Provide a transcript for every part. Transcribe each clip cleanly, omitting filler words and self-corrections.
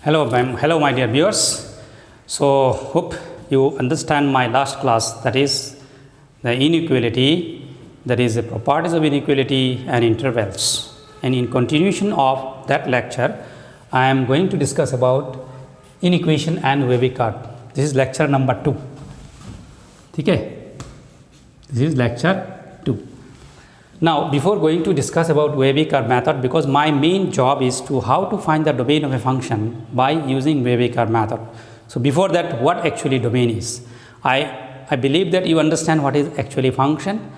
Hello, my dear viewers. So, hope you understand my last class, that is the inequality, that is the properties of inequality and intervals. And in continuation of that lecture, I am going to discuss about inequation and Wavy curve. This is lecture number 2. Okay? This is lecture 2. Now, before going to discuss about Wavy curve method, because my main job is to how to find the domain of a function by using Wavy curve method. So, before that, what actually domain is? I believe that you understand what is actually function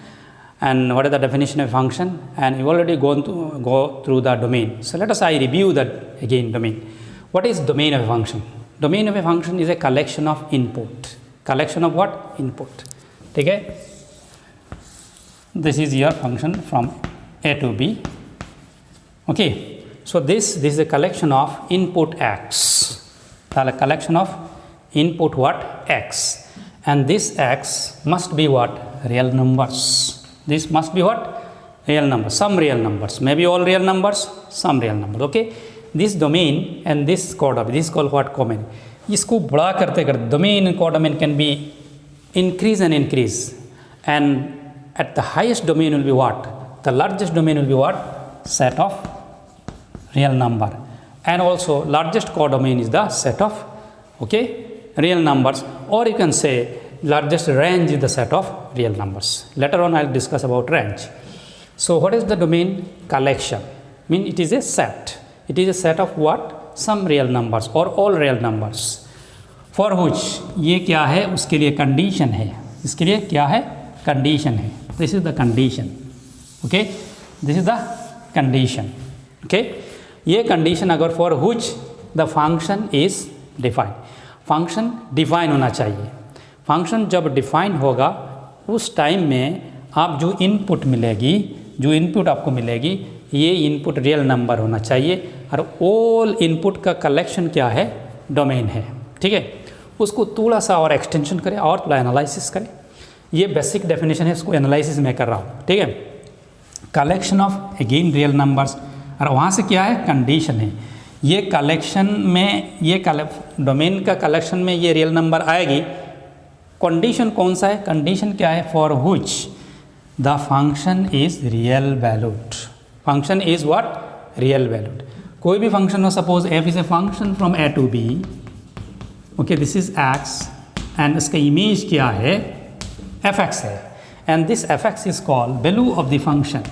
and what is the definition of function, and you already go through the domain. So, let us review that again. Domain. What is domain of a function? Domain of a function is a collection of input. Collection of what? Input. Okay? This is your function from A to B. Okay. So, this is a collection of input x. The collection of input what? X. And this x must be what? Real numbers. This must be what? Real numbers. Some real numbers. Maybe all real numbers, some real numbers. Okay. This domain and this codomain, this is called what? Codomain. इसको बड़ा करते करते domain and codomain can be increase and increase, and at the highest domain will be what? The largest domain will be what? Set of real number. And also largest codomain is the set of real numbers, or you can say largest range is the set of real numbers. Later on I will discuss about range. So what is the domain? Collection. It is a set. It is a set of what? Some real numbers or all real numbers. For which ये क्या है? उसके लिए condition है. इसके लिए क्या है? Condition है. This is the condition. Okay? This is the condition. Okay? ये condition अगर for which the function is defined. Function define होना चाहिए. Function जब define होगा उस टाइम में आप जो input मिलेगी, जो input आपको मिलेगी, ये input real number होना चाहिए, और all input का collection क्या है? Domain है. ठीक है? उसको थोड़ा सा और extension करें और थोड़ा analysis करें. ये बेसिक डेफिनेशन है, इसको एनालिसिस में कर रहा हूँ. ठीक है? Collection of again real numbers, और वहाँ से क्या है? कंडीशन है. ये कलेक्शन में ये डोमेन का कलेक्शन में ये रियल नंबर आएगी. कंडीशन कौन सा है? कंडीशन क्या है? For which the function is real valued. Function is what? Real valued. कोई भी फंक्शन हो, suppose f is a function from A to B. Okay, this is x and इसका इमेज क्या है? fx है, and this fx is called value of the function.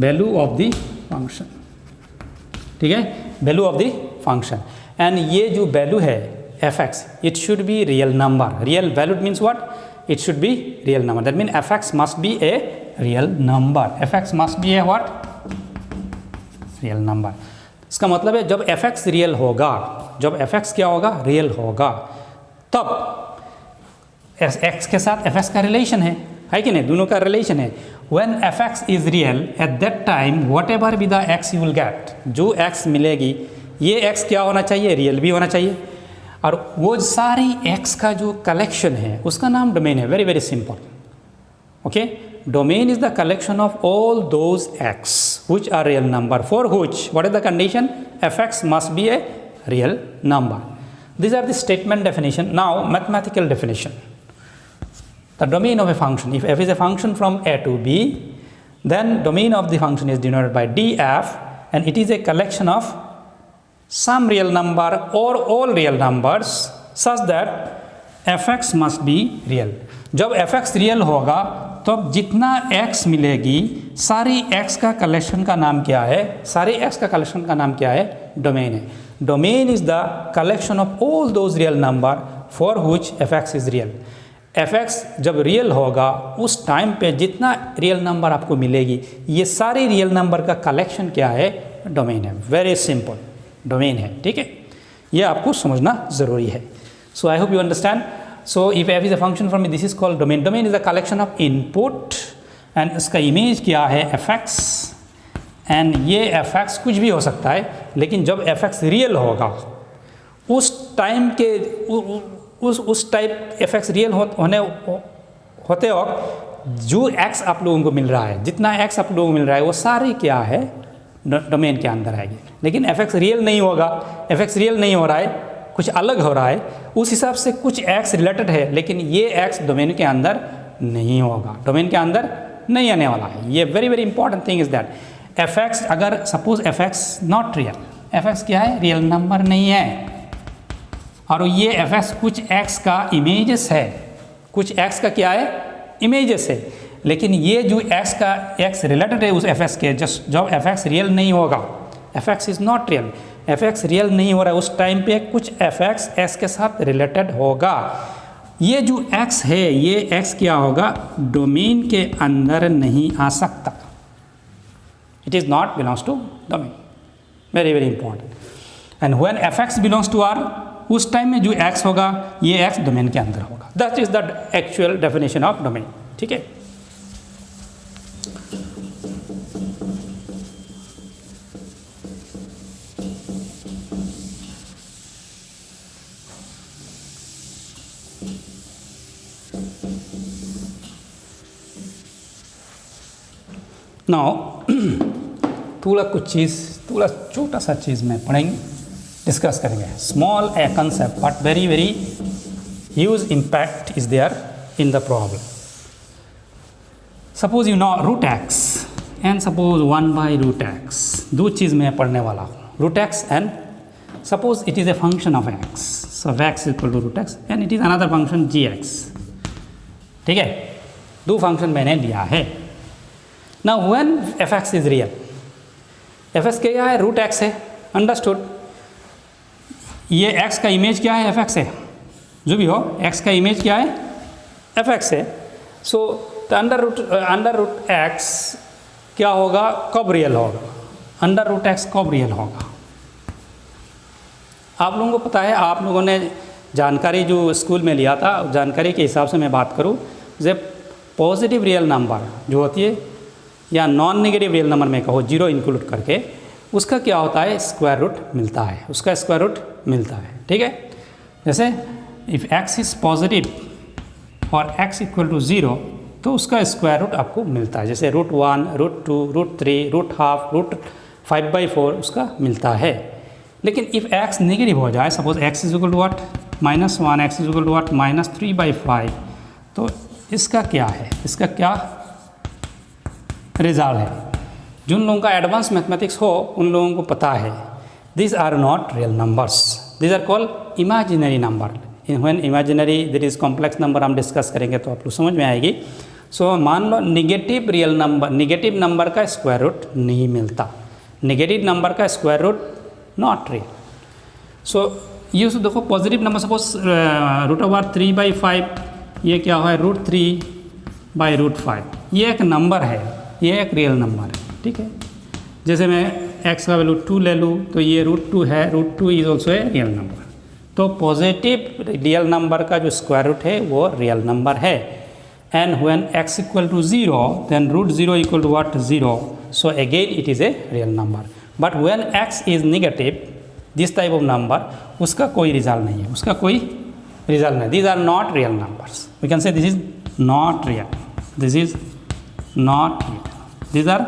Value of the function. ठीक है? Value of the function. And ये जो value है fx, it should be real number. Real value means what? It should be real number. That means fx must be a real number. Fx must be a what? Real number. इसका मतलब है जब fx real होगा, जब fx क्या होगा? Real होगा, तब x के साथ fx का रिलेशन है कि नहीं? दोनों का रिलेशन है. When fx is real, at that time whatever be the x you will get, जो x मिलेगी, ये x क्या होना चाहिए? रियल भी होना चाहिए. और वो सारी x का जो कलेक्शन है उसका नाम डोमेन है. Very very simple. Okay, domain is the collection of all those x which are real number, for which what is the condition? fx must be a real number. These are the statement definition. Now mathematical definition. The domain of a function, if f is a function from a to b, then domain of the function is denoted by df, and it is a collection of some real number or all real numbers such that fx must be real. जब fx real होगा तो जितना x मिलेगी, सारी x का collection का नाम क्या है? सारी x का कलेक्शन का नाम क्या है? डोमेन है. Domain is the collection of all those real number for which fx is real. fx जब रियल होगा उस टाइम पे जितना रियल नंबर आपको मिलेगी, ये सारी रियल नंबर का कलेक्शन क्या है? डोमेन है. वेरी सिंपल, डोमेन है. ठीक है? ये आपको समझना ज़रूरी है. So I hope you understand. So if f is a function from this is called domain. Domain is the collection of input, and इसका इमेज क्या है? fx. एंड ये fx कुछ भी हो सकता है, लेकिन जब fx रियल होगा उस टाइम के उस टाइप fx रियल होते वक्त जो x आप लोगों को मिल रहा है, जितना x आप लोगों को मिल रहा है, वो सारे क्या है? डोमेन के अंदर आएगी। लेकिन एफ एक्स रियल नहीं होगा, एफ एक्स रियल नहीं हो रहा है, कुछ अलग हो रहा है, उस हिसाब से कुछ एक्स रिलेटेड है, लेकिन ये एक्स डोमेन के अंदर नहीं होगा, डोमेन के अंदर नहीं आने वाला है। ये very very important thing is that f x, अगर suppose f x not real, f x क्या है, रियल नंबर नहीं है, और ये एफ एक्स कुछ एक्स का इमेजेस है, कुछ एक्स का क्या है, इमेजेस है, लेकिन ये जो एक्स का एक्स रिलेटेड है उस एफ एक्स के, जस्ट जब एफ एक्स रियल नहीं होगा, F x is not real, f x real नहीं हो रहा है, उस टाइम पे कुछ एफ एक्स एक्स के साथ रिलेटेड होगा। ये जो एक्स है, ये एक्स क्या होगा, डोमेन के अंदर नहीं आ सकता, it is not belongs to domain, very very important. And when f x belongs to R, उस टाइम में जो एक्स होगा ये एक्स डोमेन के अंदर होगा। That is the actual definition of domain, ठीक है। नाउ थोड़ा छोटा सा चीज़ में पढ़ेंगे, डिस्कस करेंगे। Small a concept but very very huge impact is there in the problem. Suppose you know root x and suppose 1/√x, दो चीज़ में पढ़ने वाला हूँ, root x and suppose it is a function of x, so x equal to root x and it is another function gx, ठीक है, दो function मैंने लिया है। Now when f x is real, f x क्या है, root x है, understood. ये x का इमेज क्या है, एफ एक्स है, जो भी हो x का इमेज क्या है, एफ एक्स है। सो अंडर रूट एक्स क्या होगा, कब रियल होगा, अंडर रूट एक्स कब रियल होगा। आप लोगों को पता है, आप लोगों ने जानकारी जो स्कूल में लिया था, जानकारी के हिसाब से मैं बात करूँ, जब पॉजिटिव रियल नंबर जो होती है या नॉन नेगेटिव रियल नंबर में कहो, जीरो इंक्लूड करके, उसका क्या होता है, स्क्वायर रूट मिलता है, उसका स्क्वायर रूट मिलता है, ठीक है। जैसे इफ़ x इज़ पॉजिटिव और x इक्वल टू 0, तो उसका स्क्वायर रूट आपको मिलता है, जैसे √1, √2, √3, √12, √5/4 उसका मिलता है। लेकिन इफ़ x नेगेटिव हो जाए, suppose x is equal to what, -1, x is equal to what, -3/5, तो इसका क्या है, इसका क्या रिजल्ट है। जिन लोगों का एडवांस मैथमेटिक्स हो उन लोगों को पता है, this are not real numbers, this are called imaginary number. When imaginary there is complex number हम डिस्कस करेंगे तो आप लोग समझ में आएगी। सो मान लो negative real number, negative number का स्क्वायर रूट नहीं मिलता, नेगेटिव नंबर का square root not real. So ये देखो पॉजिटिव नंबर, सपोज √3/5, ये क्या है, √3/5, ये एक नंबर है, ये एक रियल नंबर है, ठीक है। जैसे मैं x का वैल्यू 2 ले लूँ तो ये √2 है, √2 is also a real number. तो पॉजिटिव रियल नंबर का जो स्क्वायर रूट है वो रियल नंबर है। And when x equal to 0 then √0 equal to what, 0, so again it is a real number. But when x is negative, this type of number, उसका कोई result नहीं है, उसका कोई रिजल्ट नहीं, these are not real numbers, we can say this is not real, this is not real, these are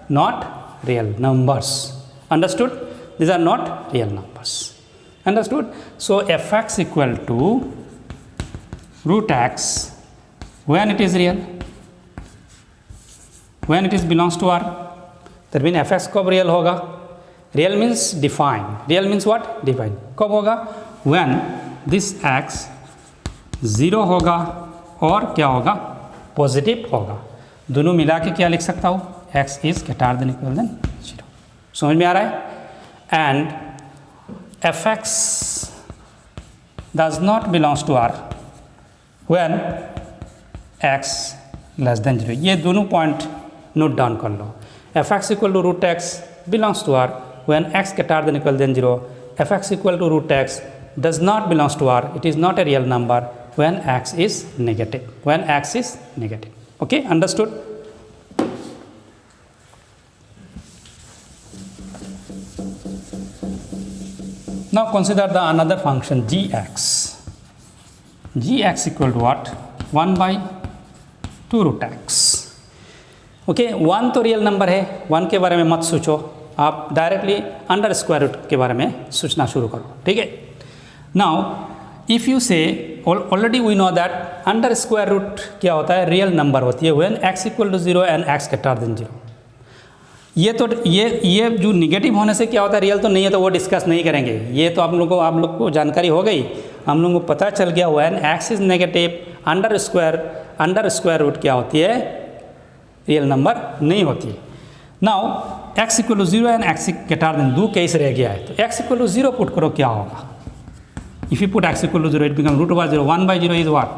not real numbers, understood, these are not real numbers, understood. So f(x) equal to √x when it is real, when it is belongs to R, that means f(x) कब real होगा, real means define, real means what, define, कब होगा, when this x 0 होगा और क्या होगा, positive होगा। दोनों मिला के क्या लिख सकता हूँ, x is greater than equal than 0, समझ में आ रहा है। And f(x) does not belongs to R when x less than 0, ये दोनों पॉइंट नोट डाउन कर लो। f(x) equal to √x belongs to R when x greater than equal than 0, f(x) equal to √x does not belongs to R, it is not a real number when x is negative, when x is negative. Okay, understood. Now consider the another function gx. Gx equal to what, 1/2 √x. Okay, 1 तो real number है, 1 के बारे में मत सोचो, आप directly under square root के बारे में सोचना शुरू करो, ठीक है। Now if you say already we know that under square root क्या होता है, रियल नंबर होती है when x equal to 0 and x greater than 0। ये जो निगेटिव होने से क्या होता है, रियल तो नहीं है तो वो डिस्कस नहीं करेंगे, ये तो आप लोग को जानकारी हो गई, हम लोगों को पता चल गया when x is negative under square root क्या होती है, रियल नंबर नहीं होती है। Now x equal to 0 and x greater than 2 case रह गया है, तो x इक्वल टू 0 पुट करो, क्या होगा, if you put x equal to 0 it become root over 0, 1/0 is what,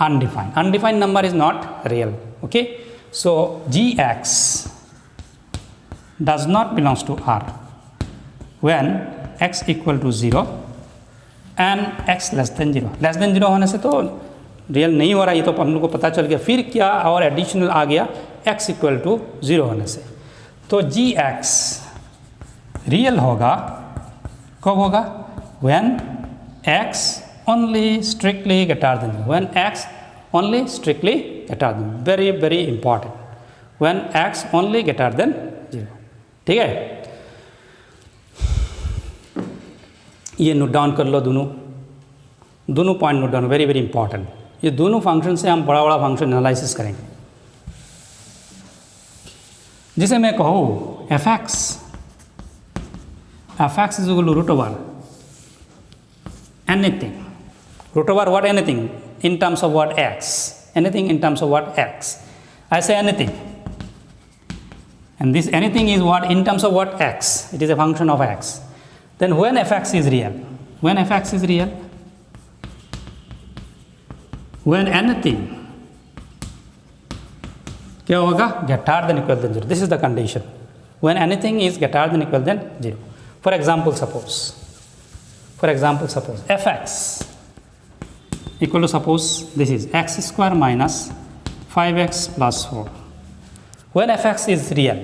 undefined number is not real, okay। So gx does not belongs to R when x equal to 0 and x less than 0 होने से तो real नहीं हो रहा, ये तो हम लोग को पता चल गया। फिर क्या और एडिशनल आ गया x इक्वल टू 0 होने से, तो gx रियल होगा, कब होगा, when x only strictly greater than 0, when x only strictly greater than, very important, when x only greater than 0, ठीक है। ये नोट डाउन कर लो, दोनों point note down, very important. ये दोनों फंक्शन से हम बड़ा फंक्शन एनालिसिस करेंगे। जिसे मैं कहूँ f x is equal to root over anything, root over what, anything in terms of what, x, anything in terms of what, x, I say anything, and this anything is what, in terms of what, x, it is a function of x, then when fx is real, when anything क्या होगा, greater than equal than 0, this is the condition, when anything is greater than equal than 0। For example, suppose fx equal to, suppose this is x square minus 5x plus 4, when fx is real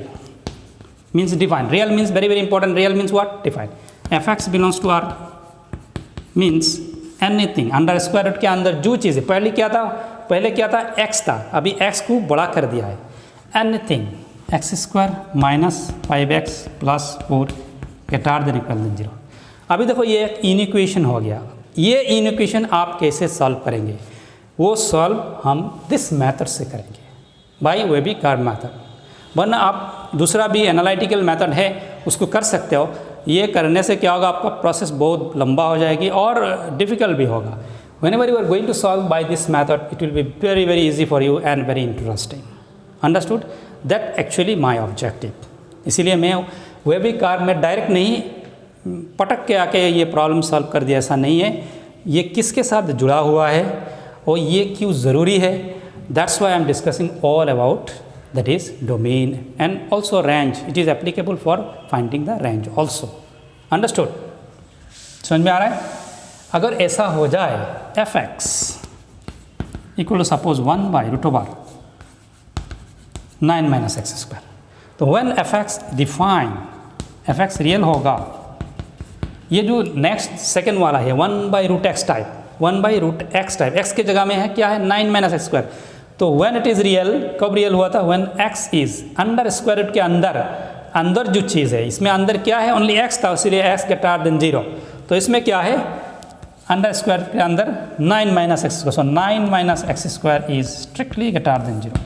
means defined, real means very important, real means what, defined, fx belongs to R means anything under square root के अंदर जो चीज़ है, पहले क्या था x था, अभी x को बड़ा कर दिया है, anything x square minus 5x plus 4 greater than equal than 0। अभी देखो ये एक इनइक्वेशन हो गया, ये इनइक्वेशन आप कैसे सॉल्व करेंगे, वो सॉल्व हम दिस मेथड से करेंगे, बाय वेबी-कार्ब मेथड, वरना आप दूसरा भी एनालिटिकल मेथड है उसको कर सकते हो। ये करने से क्या होगा, आपका प्रोसेस बहुत लंबा हो जाएगी और डिफ़िकल्ट भी होगा। whenever you are going to solve by this method, it will be very easy for you and very interesting, understood, that actually my objective। इसीलिए मैं वेबी-कार्ब में डायरेक्ट नहीं पटक के आके ये प्रॉब्लम सॉल्व कर दिया, ऐसा नहीं है, ये किसके साथ जुड़ा हुआ है और ये क्यों ज़रूरी है, that's why I am discussing all about, that is domain and also range, it is applicable for finding the range also, understood, समझ में आ रहा है। अगर ऐसा हो जाए f x equal to suppose 1/√9 minus x square, तो when f x define, f x real होगा, ये जो नेक्स्ट सेकेंड वाला है 1/√x type, 1/√x type, x के जगह में है क्या है 9 माइनस एक्स स्क्वायर, तो व्हेन इट इज़ रियल, कब रियल हुआ था, when x is under square root के अंदर जो चीज़ है, इसमें अंदर क्या है, ओनली x था, इसलिए x ग्रेटर देन 0, तो इसमें क्या है, अंडर स्क्वायर के अंदर 9 minus x square, so 9 minus x square is strictly greater than 0।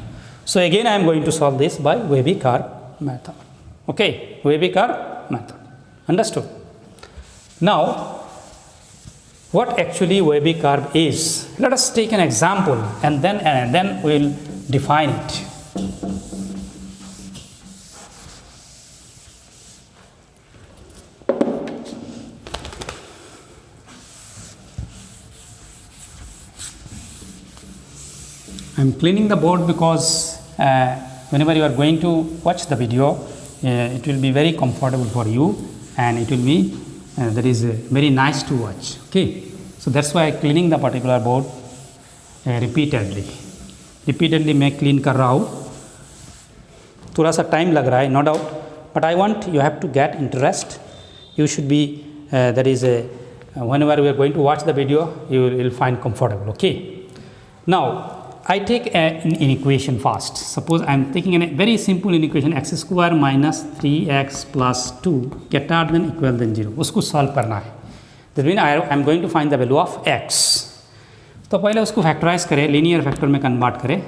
So again I am going to solve this by wavy curve method, okay, wavy curve method, understood. Now, what actually Weber-Karb is? Let us take an example and then we'll define it. I'm cleaning the board because whenever you are going to watch the video, it will be very comfortable for you and it will be that is very nice to watch, okay, so that's why cleaning the particular board repeatedly मैं clean कर रहा हूँ, थोड़ा सा time लग रहा है, no doubt, but I want you have to get interest, you should be that is whenever we are going to watch the video you will find comfortable, okay। Now I take an inequation first. Suppose I am taking a very simple inequation x square minus 3x plus 2 greater than equal than 0. उसको solve करना है. That means I am going to find the value of x. तो पहले उसको factorise करें, linear factor में convert करें.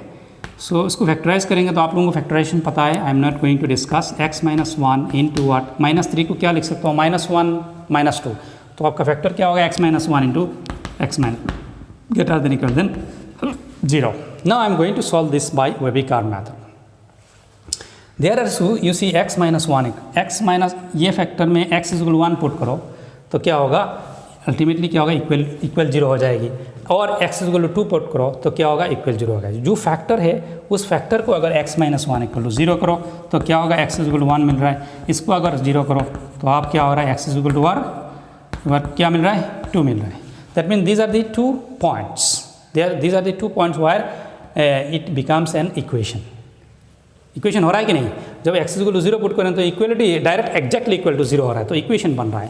सो उसको फैक्टराइज करेंगे तो आप लोगों को फैक्टराइजेशन पता है. I am not going to discuss. x minus one into what, minus 3 को क्या लिख सकता हूँ, माइनस 1 माइनस 2. तो आपका फैक्टर क्या होगा, x minus 1 into x minus greater than equal than 0. Now I am going to solve this by Weber-Carr method. There are so you see x minus 1, x minus ये factor में x equal 1 put करो तो क्या होगा, ultimately क्या होगा, equal 0 हो जाएगी. और x इक्वल 2 पुट करो तो क्या होगा, इक्वल 0 होगा. जो फैक्टर है उस फैक्टर को अगर x माइनस 1 इक्वल 0 करो तो क्या होगा, x इक्वल 1 मिल रहा है. इसको अगर 0 करो तो आप क्या हो रहा है, x इक्वल टू क्या मिल रहा है, 2 मिल रहा है. That mean these are the 2 points. These are the 2 points where it becomes an equation. Equation हो रहा है कि नहीं. जब x इक्वल टू 0 पुट करें तो equality direct exactly equal to 0 हो रहा है, तो इक्वेशन बन रहा है.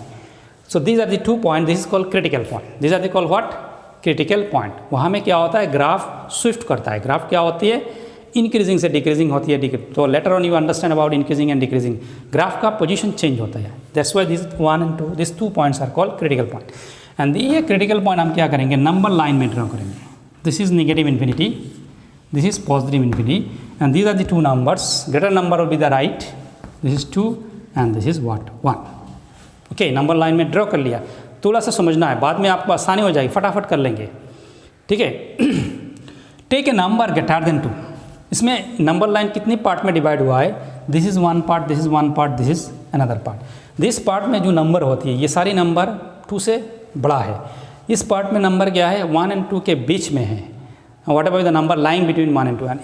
So these are the 2 point. This is called critical point. This are the called what, critical point. वहाँ में क्या होता है, ग्राफ स्विफ्ट करता है. ग्राफ क्या होती है, इंक्रीजिंग से डिक्रीजिंग होती है. तो later on you understand about increasing and decreasing. Graph का पोजीशन चेंज होता है. That's why this 1 and 2 this 2 points are called critical point. And ये क्रिटिकल पॉइंट हम क्या करेंगे, नंबर लाइन में ड्रॉ करेंगे. This is negative infinity, this is positive infinity, and these are the 2 numbers. Greater number will be the right. This is 2 and this is what, 1. Okay, number line में draw कर लिया. थोड़ा सा समझना है, बाद में आपको आसानी हो जाएगी, फटाफट कर लेंगे. ठीक है. Take a number greater than 2. इसमें नंबर लाइन कितनी पार्ट में डिवाइड हुआ है, this is 1 part, this is 1 part, this is another part. दिस पार्ट में जो नंबर होती है ये सारी नंबर 2 से बड़ा है. इस पार्ट में नंबर क्या है, 1 and 2 के बीच में है. Whatever the number lying between 1 and 2. And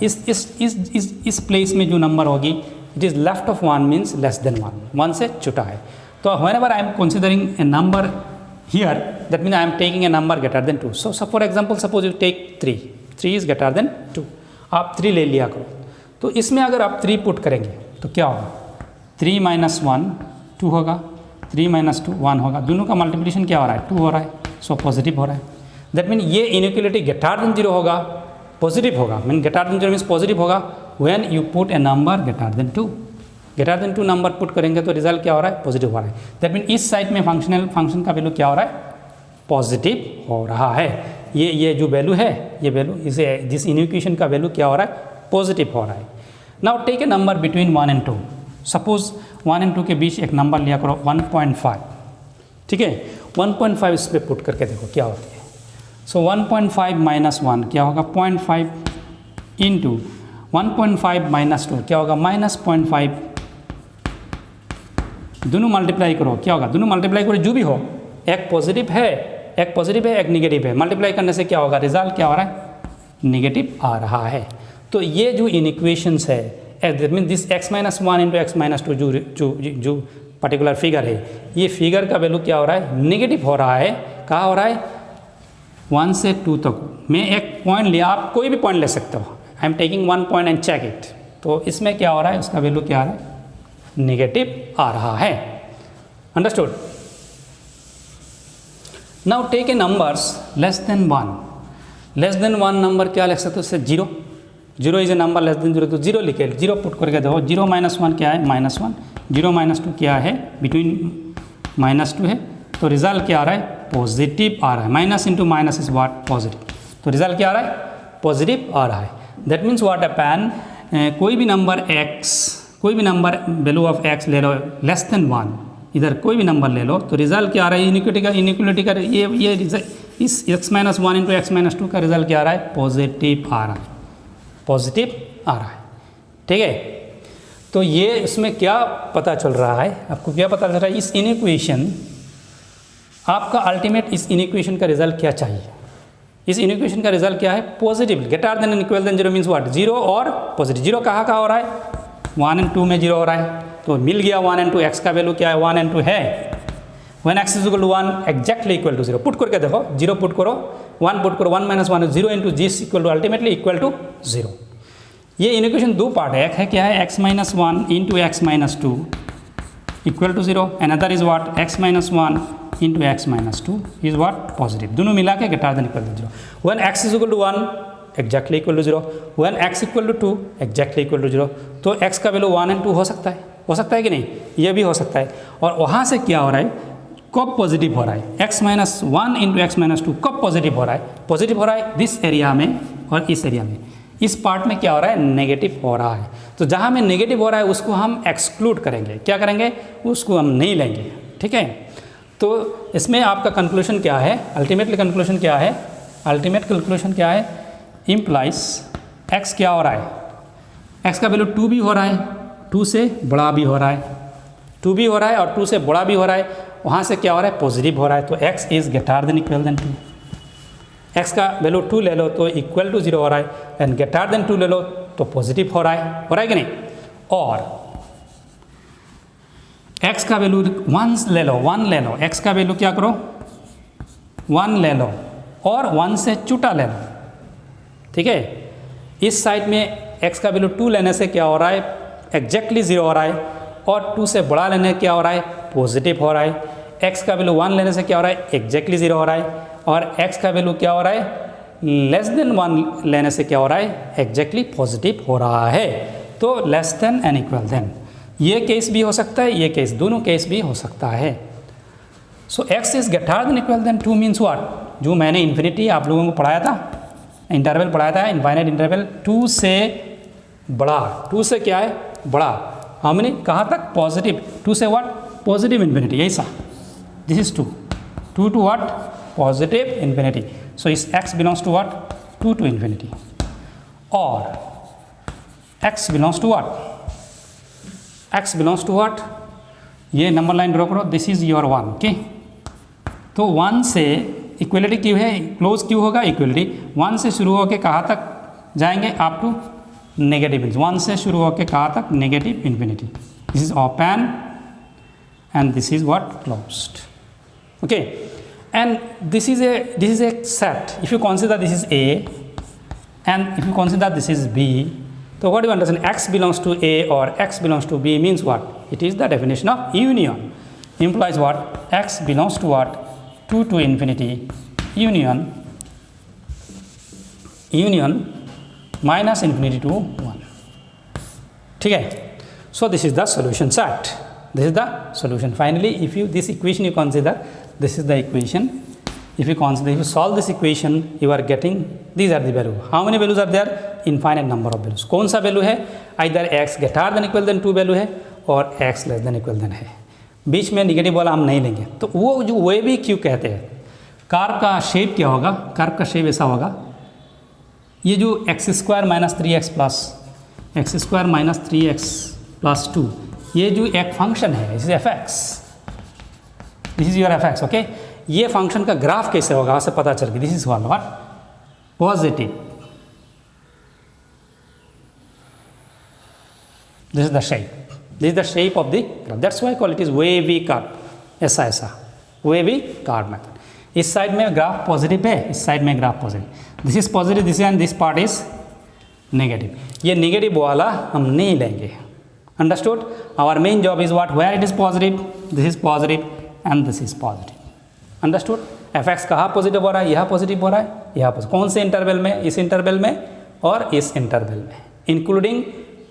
इस प्लेस में जो नंबर होगी, it is left of 1 means less than 1 से छोटा है. तो whenever I am considering a number here, that mean I am taking a number greater than 2. So for example suppose you take 3 is greater than 2. आप 3 ले लिया करो. तो इसमें अगर आप 3 पुट करेंगे तो क्या होगा, 3 माइनस 1 2 होगा, 3 माइनस 2 1 होगा. दोनों का मल्टीप्लिकेशन क्या हो रहा है, 2 हो रहा है. सो पॉजिटिव हो रहा है. दैट मीन ये इनइक्वलिटी ग्रेटर देन 0 होगा, पॉजिटिव होगा. Mean greater than 0 means positive होगा when you put a number greater than 2. Greater than 2 number put करेंगे तो रिजल्ट क्या हो रहा है, पॉजिटिव हो रहा है. दैट मीन इस साइड में फंक्शन का वैल्यू क्या हो रहा है, पॉजिटिव हो रहा है. ये जो वैल्यू है, ये वैल्यू इसे जिस इनइक्वेशन का वैल्यू क्या हो रहा है, पॉजिटिव हो रहा है. Now take a number between 1 and 2. Suppose 1 and 2 के बीच एक नंबर लिया करो 1.5. ठीक है, 1.5 इस पर पुट करके देखो क्या होती है. सो 1.5 माइनस 1 क्या होगा, 0.5 इंटू 1.5 माइनस 2 क्या होगा, माइनस 0.5. दोनों मल्टीप्लाई करो क्या होगा, दोनों मल्टीप्लाई करो जो भी हो, एक पॉजिटिव है एक निगेटिव है. मल्टीप्लाई करने से क्या होगा, रिजल्ट क्या हो रहा है, निगेटिव आ रहा है. तो ये जो इनइक्वेशंस है, that mean this x minus 1 into x minus 2 जो पर्टिकुलर फिगर है, ये फिगर का वैल्यू क्या हो रहा है, नेगेटिव हो रहा है. कहाँ हो रहा है, 1 से 2 तक. मैं एक पॉइंट लिया, आप कोई भी पॉइंट ले सकते हो. I am taking 1 point and check it. तो इसमें क्या हो रहा है, उसका वैल्यू क्या आ रहा है, नेगेटिव आ रहा है. Understood. Now take a numbers less than 1. Less than 1 number क्या लिख सकते हो, उससे 0. 0 is a number less than 0, तो 0 लिखे, 0 पुट करके देखो. 0 माइनस 1 क्या है, माइनस 1. 0 माइनस 2 क्या है, बिटवीन माइनस 2 है. तो रिजल्ट क्या आ रहा है, पॉजिटिव आ रहा है. Minus into minus is what, positive. तो रिजल्ट क्या आ रहा है, पॉजिटिव आ रहा है. दैट मीन्स व्हाट हैपन, कोई भी नंबर x, कोई भी नंबर वैल्यू ऑफ x ले लो लेस देन 1, इधर कोई भी नंबर ले लो, तो रिजल्ट क्या आ रहा है, इनइक्वलिटी का ये इस x minus 1 into x minus 2 का रिजल्ट क्या आ रहा है, पॉजिटिव आ रहा है. पॉजिटिव आ रहा है. ठीक है. तो ये इसमें क्या पता चल रहा है, आपको क्या पता चल रहा है, इस इनइक्वेशन आपका अल्टीमेट इस इनइक्वेशन का रिजल्ट क्या चाहिए. इस इनइक्वेशन का रिजल्ट क्या है, positive. Greater than equal than 0 means what, 0 और पॉजिटिव. 0 कहाँ हो रहा है, 1 and 2 में 0 हो रहा है. तो मिल गया 1 and 2. x का वैल्यू क्या है, 1 and 2 है. When x is equal to 1 exactly equal to 0. Put करके देखो, 0 पुट करो, 1 पुट करो, 1 माइनस 1 0 इंटू जिस equal to ultimately equal to 0. ये इनइक्वेशन 2 पार्ट है. एक है क्या है, x minus 1 into x minus 2 equal to 0. Another is what, x minus 1 into x minus 2 is what, positive. दोनों मिला के greater than equal to 0. When x is equal to 1 exactly equal to 0, when x equal to 2 exactly equal to 0। तो x का value 1 and 2 हो सकता है कि नहीं, ये भी हो सकता है। और वहाँ से क्या हो रहा है, कब पॉजिटिव हो रहा है, x minus 1 into x minus 2 कब पॉजिटिव हो रहा है, पॉजिटिव हो रहा है दिस एरिया में और इस एरिया में। इस पार्ट में क्या हो रहा है, नेगेटिव हो रहा है। तो जहाँ में नेगेटिव हो रहा है उसको हम एक्सक्लूड करेंगे, क्या करेंगे, उसको हम नहीं लेंगे, ठीक है। तो इसमें आपका कंक्लूजन क्या है, अल्टीमेटली कंक्लूजन क्या है, अल्टीमेट कंक्लूजन क्या है, इम्प्लाइज x क्या हो रहा है, x का वैल्यू 2 भी हो रहा है, 2 से बड़ा भी हो रहा है, 2 भी हो रहा है और 2 से बड़ा भी हो रहा है, वहाँ से क्या हो रहा है, पॉजिटिव हो रहा है। तो x is greater than equal than 2, x का वैल्यू 2 ले लो तो इक्वल टू 0 हो रहा है, एंड ग्रेटर देन 2 ले लो तो पॉजिटिव हो रहा है कि नहीं। और x का वैल्यू 1 ले लो, 1 ले लो, x का वैल्यू क्या करो 1 ले लो और 1 से छोटा ले लो, ठीक है। इस साइड में x का वैल्यू 2 लेने से क्या हो रहा है, एग्जैक्टली 0 हो रहा है, और 2 से बड़ा लेने क्या हो रहा है, पॉजिटिव हो रहा है। x का वैल्यू 1 लेने से क्या हो रहा है, एग्जैक्टली 0 हो रहा है, और x का वैल्यू क्या हो रहा है, लेस देन 1 लेने से क्या हो रहा है, एग्जैक्टली पॉजिटिव हो रहा है। तो less than and equal than, ये केस भी हो सकता है, ये केस, दोनों केस भी हो सकता है। So x is greater than equal than 2 means what, जो मैंने इन्फिनिटी आप लोगों को पढ़ाया था, इंटरवल पढ़ाया था, इनफाइनाइट इंटरवल, 2 से बड़ा, 2 से क्या है, बड़ा, हमने कहाँ तक, पॉजिटिव, 2 से व्हाट, पॉजिटिव इन्फिनिटी, ऐसा, this is 2 to what, positive infinity. So इस x belongs to what, 2 to infinity, और x belongs to what, x belongs to what, ये नंबर लाइन ड्रॉ करो, दिस इज योर 1, ओके। तो 1 से equality क्यों है, close क्यों होगा, इक्वलिटी 1 से शुरू होकर कहाँ तक जाएंगे, अप टू नेगेटिव, 1 से शुरू होकर कहाँ तक, negative infinity. This is open and this is what, closed, okay. And this is a set, if you consider this is A and if you consider this is B, so what do you understand, x belongs to A or x belongs to B means what, it is the definition of union, implies what, x belongs to what, 2 to infinity, union minus infinity to 1, ठीक है। So this is the solution set, this is the solution. Finally, if you this equation you consider, this is the equation. If you consider, if you solve this equation, you are getting, these are the value. How many values are there, infinite number of values. कौन सा value है, either x greater than equal than 2 value है और x less than equal than है, बीच में negative वाला हम नहीं लेंगे। तो वो जो वे भी क्यों कहते हैं, कर्व का शेप क्या होगा, कर्व का शेप ऐसा होगा, ये जो x² minus 3x plus x² minus 3x plus 2, ये जो एक फंक्शन है, this is f(x), this is your f(x), okay. ये फंक्शन का ग्राफ कैसे होगा, से पता चल गया, this is what, positive, this is the shape, this is the shape of the graph, that's why call it is wavy curve, ऐसा ऐसा वेवी कर्व मेथड। इस साइड में ग्राफ पॉजिटिव है, इस साइड में graph positive, this is positive, this and this part is negative, ये negative वाला हम नहीं लेंगे, understood. Our main job is what, where it is positive, this is positive and this is positive, understood. f(x) कहाँ positive हो रहा है, यहाँ पॉजिटिव हो रहा है, यहाँ पॉजिटिव, कौन से इंटरवल में, इस इंटरवल में और इस इंटरवल में, इंक्लूडिंग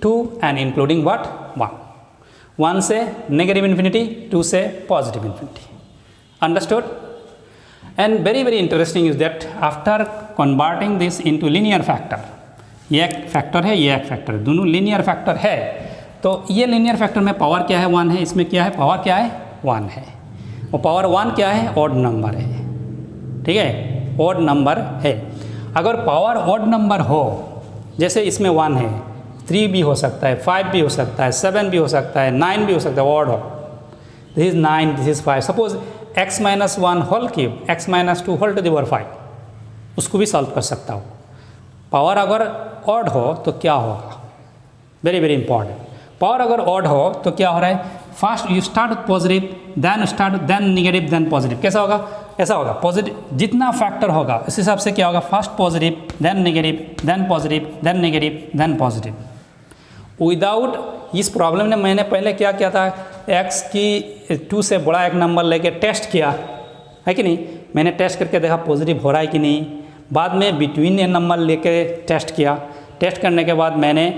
2 एंड इंक्लूडिंग व्हाट, 1 से नेगेटिव इन्फिनिटी, 2 से positive infinity, understood. And very very interesting is that after converting this into linear factor, ये एक फैक्टर है, ये एक फैक्टर है, दोनों लीनियर फैक्टर है। तो ये लीनियर फैक्टर में पावर क्या है, 1 है, इसमें क्या है, पावर क्या है, 1 है, और पावर 1 क्या है, ऑड नंबर है, ठीक है, ऑड नंबर है। अगर पावर ऑड नंबर हो, जैसे इसमें 1 है, 3 भी हो सकता है, 5 भी हो सकता है, 7 भी हो सकता है, 9 भी हो सकता है, ऑड हो, this is 9, this is 5, suppose x minus 1 whole cube, x minus 2 whole to the power 5, उसको भी सॉल्व कर सकता हो। पावर अगर ऑड हो तो क्या होगा, वेरी वेरी इंपॉर्टेंट, पावर अगर ऑड हो तो क्या हो रहा है, first you start with positive, then negative, then positive, कैसा होगा, ऐसा होगा, पॉजिटिव जितना फैक्टर होगा उस हिसाब से क्या होगा, first positive, then negative, then positive, then negative, then positive. Without इस प्रॉब्लम ने मैंने पहले क्या किया था, x की 2 से बड़ा एक नंबर लेके टेस्ट किया है कि नहीं, मैंने टेस्ट करके देखा पॉजिटिव हो रहा है कि नहीं, बाद में बिटवीन ए नंबर लेके टेस्ट किया, टेस्ट करने के बाद मैंने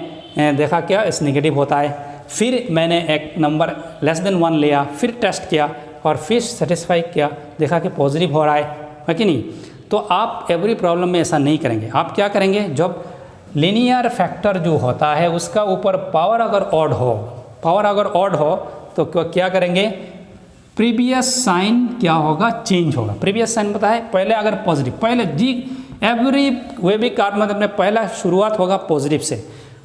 देखा क्या इस नेगेटिव होता है, फिर मैंने एक नंबर लेस देन 1 लिया, फिर टेस्ट किया और फिर सेटिस्फाई किया, देखा कि पॉजिटिव हो रहा है कि नहीं। तो आप एवरी प्रॉब्लम में ऐसा नहीं करेंगे। आप क्या करेंगे, जब लीनियर फैक्टर जो होता है उसका ऊपर पावर अगर ऑड हो तो क्या करेंगे, प्रीवियस साइन क्या होगा, चेंज होगा। प्रीवियस साइन पता है, पहले अगर पॉजिटिव, पहले जी एवरी वे भी कार्ड मतलब में पहला शुरुआत होगा पॉजिटिव से,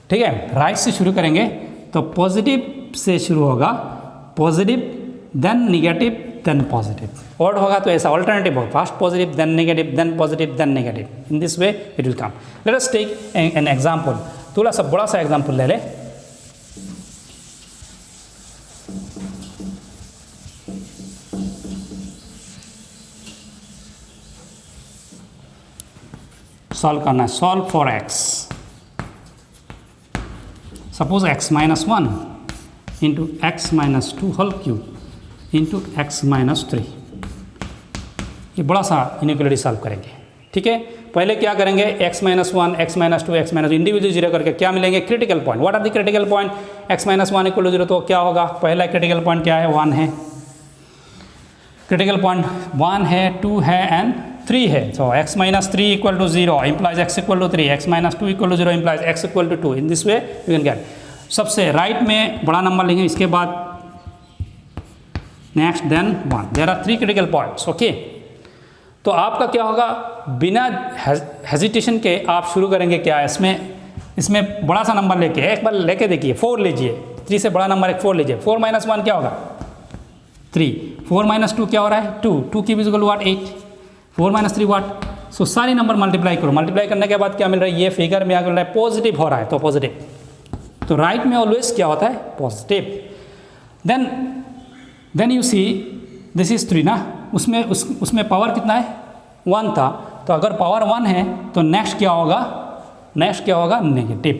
ठीक है, राइट से शुरू करेंगे तो पॉजिटिव से शुरू होगा, positive then negative then positive. Odd होगा तो ऐसा ऑल्टरनेटिव होगा, first positive then negative then positive then negative, in this way it will come. Let us take an example, थोड़ा सा बड़ा सा एग्जांपल ले ले। सॉल्व करना है, solve for x. Suppose x minus 1 into x minus 2 whole cube into x minus 3, ये बड़ा सा इनइक्वालिटी सॉल्व करेंगे, ठीक है। पहले क्या करेंगे, x minus 1 x minus 2 x minus individual zero करके क्या मिलेंगे, critical point. What are the critical point, x minus 1 equal to 0, तो क्या होगा, पहला क्रिटिकल पॉइंट क्या है, 1 है, क्रिटिकल पॉइंट 1 है, 2 है एंड 3 है। So x minus 3 equal to 0 implies x equal to 3, x minus 2 equal to 0 implies x equal to 2। In this way you can get. सबसे राइट में बड़ा नंबर लेंगे, इसके बाद next then 1, there are 3 critical points, okay. तो आपका क्या होगा, बिना हेजिटेशन के आप शुरू करेंगे क्या, इसमें बड़ा सा नंबर लेके एक बार लेके देखिए, 4 लीजिए, 3 से बड़ा नंबर एक 4 लीजिए, 4 माइनस 1 क्या होगा 3, 4 माइनस 2 क्या हो रहा है 2, 2 की इक्वल व्हाट 8, 4 माइनस 3 व्हाट। सो सारे नंबर मल्टीप्लाई करो, मल्टीप्लाई करने के बाद क्या मिल रहा है, ये फिगर में आगे मिल रहा है पॉजिटिव हो रहा है, तो पॉजिटिव, तो राइट में ऑलवेज क्या होता है positive. Then you see this is 3 ना, उसमें पावर कितना है 1 था, तो अगर पावर 1 है तो नेक्स्ट क्या होगा negative.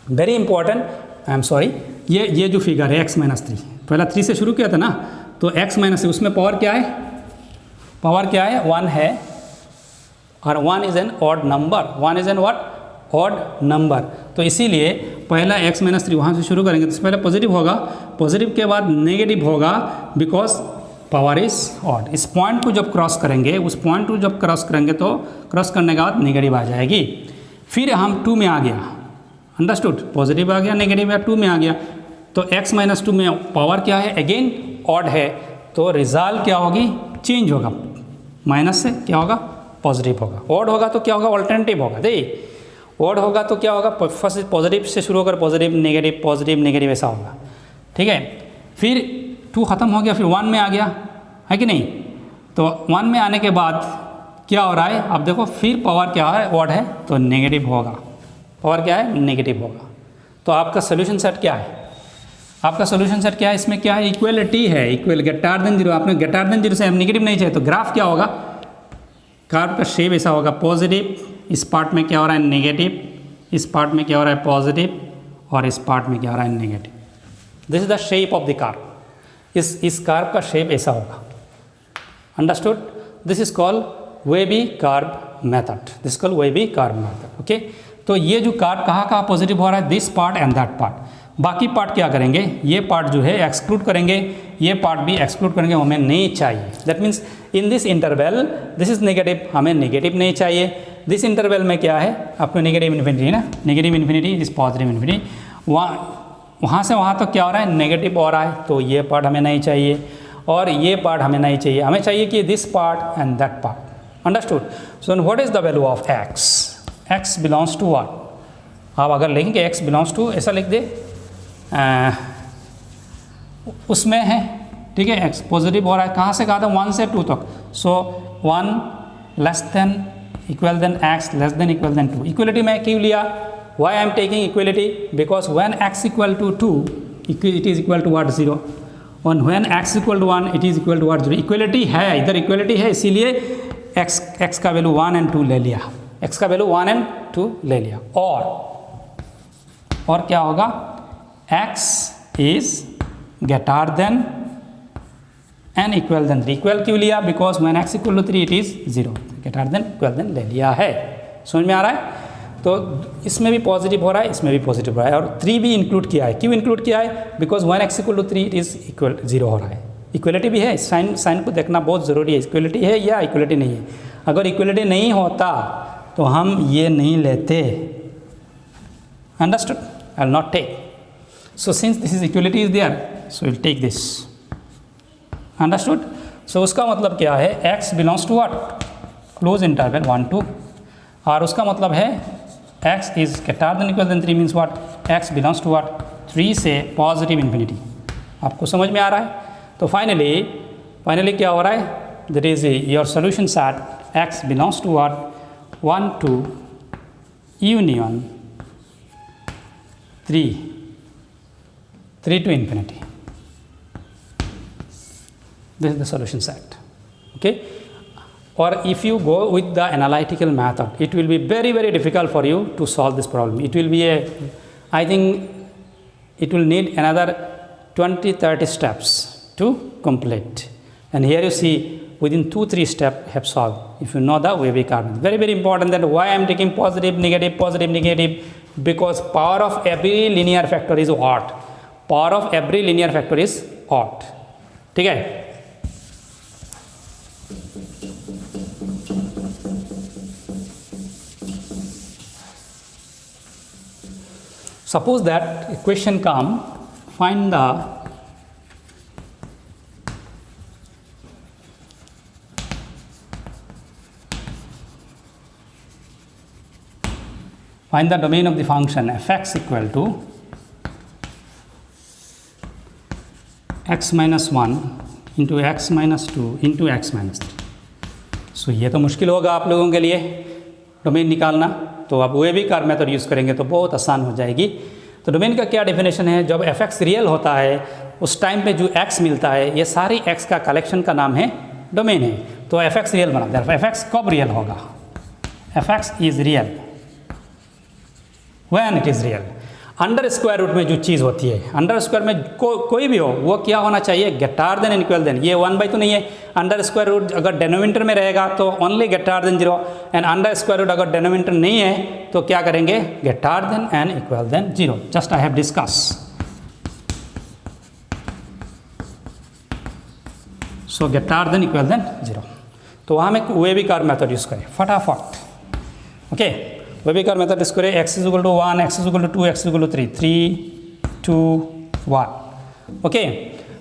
Very important, I am sorry, ये जो फिगर है x माइनस 3, पहला 3 से शुरू किया था ना, तो x माइनस 3 उसमें पावर क्या है 1 है, और 1 is an odd number, 1 is an what odd number. तो इसीलिए पहला x माइनस 3 वहाँ से शुरू करेंगे तो पहले पॉजिटिव होगा, पॉजिटिव के बाद नेगेटिव होगा, बिकॉज पावर इज ऑड। इस पॉइंट को जब क्रॉस करेंगे, उस पॉइंट को जब क्रॉस करेंगे तो क्रॉस करने के बाद नेगेटिव आ जाएगी। फिर हम 2 में आ गया, अंडरस्टूड, पॉजिटिव आ गया, नेगेटिव या 2 में आ गया, तो x माइनस 2 में पावर क्या है, अगेन ऑड है, तो रिजल्ट क्या होगी, चेंज होगा, माइनस से क्या होगा पॉजिटिव होगा। ऑड होगा तो क्या होगा, ऑल्टरनेटिव होगा। देखिए ऑड होगा तो क्या होगा, फर्स्ट पॉजिटिव से शुरू होकर पॉजिटिव नेगेटिव ऐसा होगा, ठीक है। फिर 2 ख़त्म हो गया, फिर 1 में आ गया, है कि नहीं, तो 1 में आने के बाद क्या हो रहा है, अब देखो फिर पावर क्या है ऑड है तो नेगेटिव होगा, पावर क्या है नेगेटिव होगा। तो आपका सोल्यूशन सेट क्या है, इसमें क्या है, इक्वलिटी है, इक्वल ग्रेटर देन 0। आपने ग्रेटर देन 0 से हम नेगेटिव नहीं चाहिए, तो ग्राफ क्या होगा, कर्व का शेप ऐसा होगा, पॉजिटिव, इस पार्ट में क्या हो रहा है नेगेटिव, इस पार्ट में क्या हो रहा है पॉजिटिव, और इस पार्ट में क्या हो रहा है negative. This is the shape of the curve, इस कर्व का शेप ऐसा होगा, understood. This is called wavy curve method, okay. तो ये जो कर्व कहाँ पॉजिटिव हो रहा है, this part and that part. बाकी पार्ट क्या करेंगे, ये पार्ट जो है एक्सक्लूड करेंगे, ये पार्ट भी एक्सक्लूड करेंगे, हमें नहीं चाहिए। That means in this interval this is negative, हमें नेगेटिव नहीं चाहिए। दिस इंटरवल में क्या है, आपको नेगेटिव इन्फिनिटी है ना, negative infinity is positive infinity, वहाँ से वहाँ तक क्या हो रहा है नेगेटिव हो रहा है, तो ये पार्ट हमें नहीं चाहिए और ये पार्ट हमें नहीं चाहिए, हमें चाहिए कि this part and that part, understood. So what is the value of x belongs to what, आप अगर लिखेंगे x बिलोंग्स टू, ऐसा लिख दे, उसमें है, ठीक है, x पॉजिटिव हो रहा है, कहाँ से कहा था 1 से 2 तक, so 1 less than equal than x less than equal than 2। Equality में क्यों लिया, why I am taking equality, because when x equal to 2 it is equal to what 0, और व्हेन x equal to 1 it is equal to what 0। Equality है, इधर equality है, इसीलिए x का वैल्यू 1 and 2 ले लिया, x का वैल्यू 1 and 2 ले लिया, और क्या होगा, x is greater than and equal than 3। Equal क्यों लिया, because when x equal to 3 it is 0। Greater than equal than ले लिया है। समझ में आ रहा है? तो इसमें भी पॉजिटिव हो रहा है, इसमें भी पॉजिटिव हो रहा है, और 3 भी इंक्लूड किया है। क्यों इंक्लूड किया है? Because 1x equal to 3 is equal 0 हो रहा है। इक्वलिटी भी है, साइन को देखना बहुत ज़रूरी है, इक्वलिटी है या इक्वलिटी नहीं है। अगर इक्वलिटी नहीं होता तो हम ये नहीं लेते। Understood? I will not take. So since this is equality is there, so will take this. Understood? So उसका मतलब क्या है? x belongs to what? Close interval 1 2, और उसका मतलब है x is greater than equal than 3 means what? x belongs to what? 3 से positive infinity. आपको समझ में आ रहा है? तो फाइनली क्या हो रहा है? That is your solution set x belongs to what? 1 2 union 3 to infinity. This is the solution set. Okay? Or if you go with the analytical method, it will be very difficult for you to solve this problem. It will be I think it will need another 20-30 steps to complete. And here you see within 2-3 steps have solved. If you know the Webby carbon, very important. That why I am taking positive negative, because power of every linear factor is odd. Power of every linear factor is odd. ठीक है? Suppose that a question come, find the domain of the function f(x) equal to x minus 1 into x minus 2 into x minus 3. सो ये तो मुश्किल होगा आप लोगों के लिए डोमेन निकालना, तो अब वेबी कार मेथड यूज़ करेंगे तो बहुत आसान हो जाएगी। तो डोमेन का क्या डेफिनेशन है? जब f(x) रियल होता है उस टाइम पे जो x मिलता है, ये सारी x का कलेक्शन का नाम है डोमेन है। तो f(x) रियल बना दे। f(x) कब रियल होगा? f(x) is real when it is real. Under square root में जो चीज़ होती है, अंडर स्क्वायर में कोई भी हो, वो क्या होना चाहिए? Greater than and equal than. ये 1/2 नहीं है। अंडर स्क्वायर रूट अगर डिनोमिनेटर में रहेगा तो only greater than 0, and under square root अगर डिनोमिनेटर नहीं है तो क्या करेंगे? Greater than and equal than 0। Just I have discuss. So greater than equal than 0। तो वहाँ में वेबी कार मेथड यूज़ करें फटाफट। Okay, wavy curve method use करें। x is equal to 1, x is equal to 2, x is equal to 3, 3 2 1। Okay,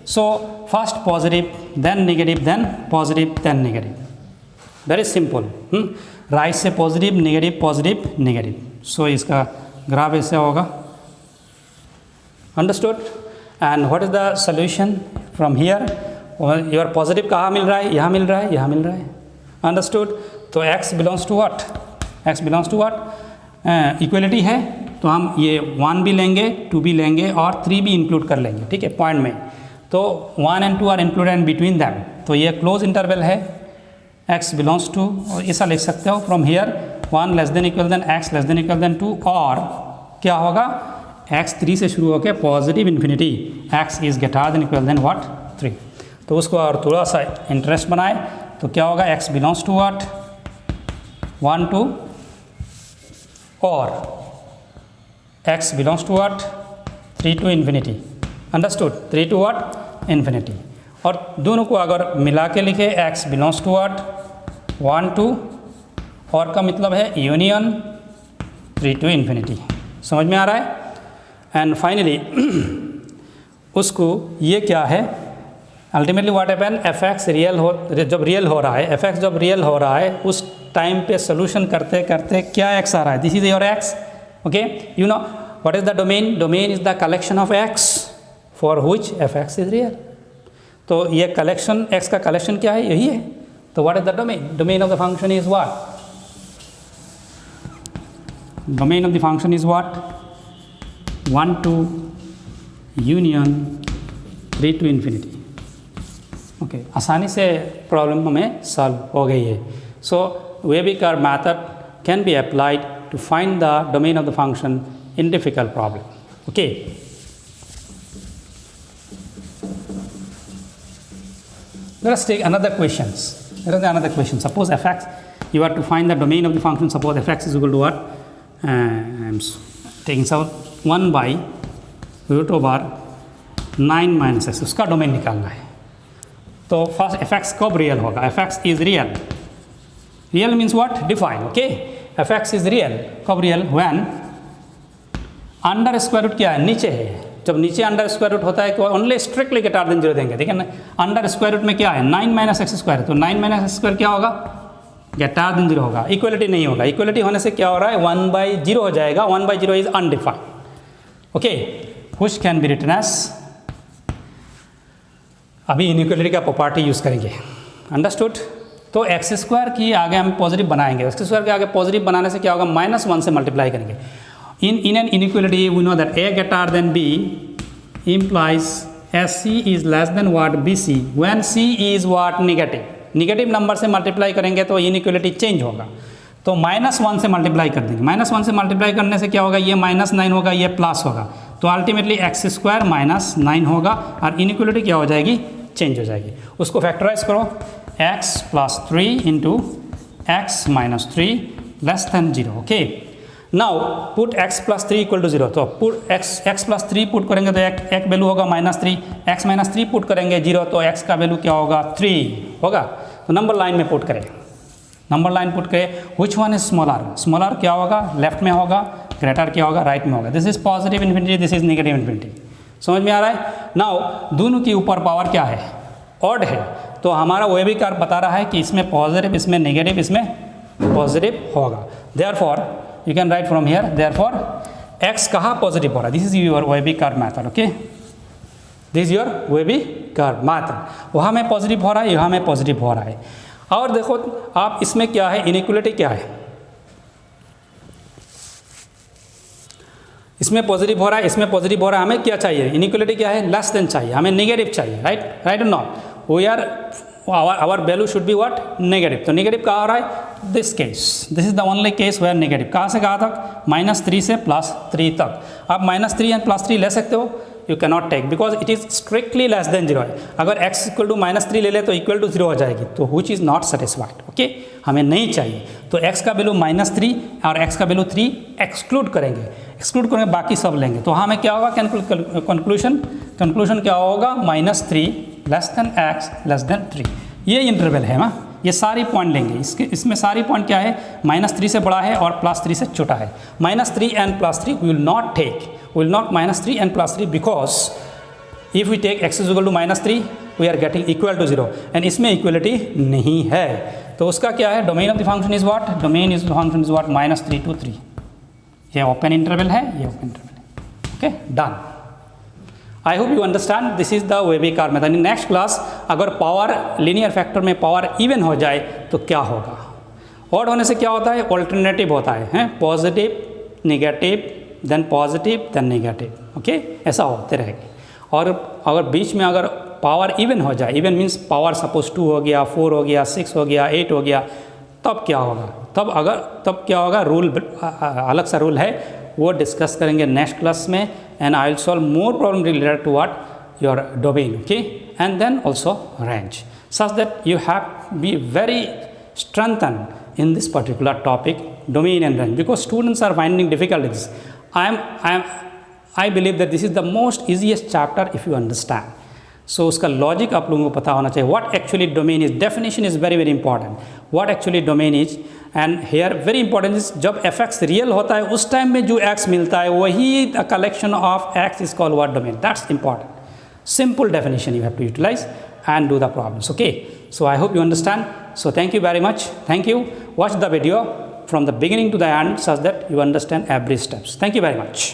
so first positive, then negative, then positive, then negative. Very simple. Right से positive negative. सो इसका graph ऐसे होगा। Understood? And what is the solution from here? Your positive कहाँ मिल रहा है? यहाँ मिल रहा है, यहाँ मिल रहा है। अंडरस्टूड? तो x belongs to what? x belongs to what? Equality है तो हम ये 1 भी लेंगे, 2 भी लेंगे और 3 भी इंक्लूड कर लेंगे। ठीक है, पॉइंट में। तो 1 and 2 are included and between them, तो ये क्लोज इंटरवल है। x बिलोंग्स टू, और ऐसा लिख सकते हो from here 1 less than equal than x less than equal than 2, और क्या होगा? x 3 से शुरू होकर positive infinity, x is greater than equal than what? 3। तो उसको और थोड़ा सा इंटरेस्ट बनाए तो क्या होगा? x belongs to what? 1 2, और x belongs to what? 3 to infinity। Understood? 3 to what? Infinity. और दोनों को अगर मिला के लिखे x बिलोंग्स टू व्हाट? 1 2, और का मतलब है यूनियन 3 to infinity। समझ में आ रहा है? एंड फाइनली उसको ये क्या है? Ultimately what happen? f(x) real हो, जब रियल हो रहा है, f(x) जब रियल हो रहा है उस टाइम पे सोल्यूशन करते करते क्या x आ रहा है? This is your x। Okay, you know what is the domain? Domain is the collection of x for which f(x) is real. तो ये कलेक्शन, x का कलेक्शन क्या है? यही है। तो what is the domain? Domain of the function is what? Domain of the function is what? 1 2 union 3 to infinity। Okay, आसानी से प्रॉब्लम हमें सॉल्व हो गई है। So wavy curve method can be applied to find the domain of the function in difficult problem. Okay. Let us take another question. Suppose f(x) you have to find the domain of the function. Suppose fx is equal to what? I'm taking some 1 by root over 9 minus x, उसका domain निकालना है. तो first fx कब real होगा? fx is real. Real means what? Define. Okay, fx is real. कब real? When under square root क्या है? नीचे है. जब नीचे अंडर स्क्वायर रूट होता है तो ओनली स्ट्रिक्टली ग्रेटर देन 0 देंगे. देखिए ना, अंडर स्क्वायर रूट में क्या है? 9 माइनस एक्स स्क्वायर. तो 9 माइनस एक्स स्क्वायर क्या होगा? ग्रेटर देन 0 होगा. इक्वलिटी नहीं होगा. इक्वलिटी होने से क्या हो रहा है? 1/0 हो जाएगा. 1/0 is undefined. Okay, which can be written as, अभी इनइक्वलिटी का प्रॉपर्टी यूज़ करेंगे. अंडरस्टूड? तो एक्स स्क्वायर की आगे हम पॉजिटिव बनाएंगे. एक्स स्क्वायर के आगे पॉजिटिव बनाने से क्या होगा? -1 से मल्टीप्लाई करेंगे. In an inequality, we know that a greater than b implies SC is less than what? BC. When C is what? Negative. Negative number से मल्टीप्लाई करेंगे तो इनइक्वलिटी चेंज होगा. तो -1 से मल्टीप्लाई कर देंगे. -1 से मल्टीप्लाई करने से क्या होगा? ये -9 होगा, ये प्लस होगा. तो अल्टीमेटली एक्स स्क्वायर -9 होगा और इनइक्वलिटी क्या हो जाएगी? चेंज हो जाएगी. उसको फैक्टराइज करो. x + 3 into x - 3 less than 0. Okay, now put x + 3 = 0. तो पुट x + 3 पुट करेंगे तो एक वैल्यू होगा -3. x - 3 पुट करेंगे 0 तो x का वैल्यू क्या होगा? 3 होगा. तो नंबर लाइन में पुट करें. नंबर लाइन पुट करें. Which one is smaller? Smaller क्या होगा? लेफ्ट में होगा. ग्रेटर क्या होगा? राइट में होगा. This is positive infinity, this is negative infinity. समझ में आ रहा है? नाउ दोनों के ऊपर पावर क्या है? ऑड है. तो हमारा वे भी कार बता रहा है कि इसमें पॉजिटिव, इसमें नेगेटिव, इसमें पॉजिटिव होगा. Therefore you can write from here, therefore x कहाँ पॉजिटिव हो रहा है? This is your wavy curve method. Okay, this is your wavy curve method. वहाँ में पॉजिटिव हो रहा है, यहाँ में पॉजिटिव हो रहा है. और देखो आप इसमें क्या है? इनइक्वलिटी क्या है? इसमें पॉजिटिव हो रहा है, इसमें पॉजिटिव हो रहा है. हमें क्या चाहिए? इनइक्वलिटी क्या है? लेस देन चाहिए. हमें नेगेटिव चाहिए. राइट, राइट और not? We are our value should be what? Negative. तो नेगेटिव कहाँ आ रहा है? This case, this is the only case where negative. कहाँ से कहाँ तक? -3 से +3 तक. आप -3 एंड +3 ले सकते हो. You can not take because it is strictly less than 0 है. अगर x = -3 ले ले तो इक्वल टू 0 हो जाएगी. तो which is not satisfied. Okay, हमें नहीं चाहिए. तो x का वैल्यू -3 और x का वैल्यू 3 एक्सक्लूड करेंगे. एक्सक्लूड करेंगे, बाकी सब लेंगे. तो हमें क्या होगा? कंक्लूजन क्या होगा? -3 less than x less then 3. ये इंटरवल है ना. ये सारी पॉइंट लेंगे. इसमें सारी पॉइंट क्या है? -3 से बड़ा है और +3 से छोटा है. -3 and +3 we will not take. We will not -3 and +3 because if we take x is equal to -3 we are getting equal to 0 and इसमें इक्वलिटी नहीं है. तो उसका क्या है? Domain of the function is what? Domain is function is what? -3 to 3. ये open interval है, ये ओपन इंटरवल है. Okay, done. I hope you understand. This is the wavy curve method. In next class अगर power linear factor में power even हो जाए तो क्या होगा? ऑड होने से क्या होता है? ऑल्टरनेटिव होता है. Positive, negative, then positive, then negative. Okay, ऐसा होते रहेंगे. और अगर बीच में अगर पावर इवन हो जाए, इवन मीन्स पावर सपोज 2 हो गया, 4 हो गया, 6 हो गया, 8 हो गया, तब क्या होगा? तब क्या होगा? रूल अलग सा रूल है, वो डिस्कस करेंगे नेक्स्ट क्लास में. And I will solve more problem related to what? Your domain. Okay, and then also range, such that you have be very strengthened in this particular topic, domain and range, because students are finding difficulties. I believe that this is the most easiest chapter if you understand. So उसका logic आप लोगों को पता होना चाहिए. What actually domain is? Definition is very very important. What actually domain is? And here very important is जब fx real होता है उस टाइम में जो x मिलता है वही the collection of x is called what? Domain. That's important. Simple definition you have to utilize and do the problems. Okay. So I hope you understand. So thank you very much. Thank you. Watch the video from the beginning to the end such that you understand every steps. Thank you very much.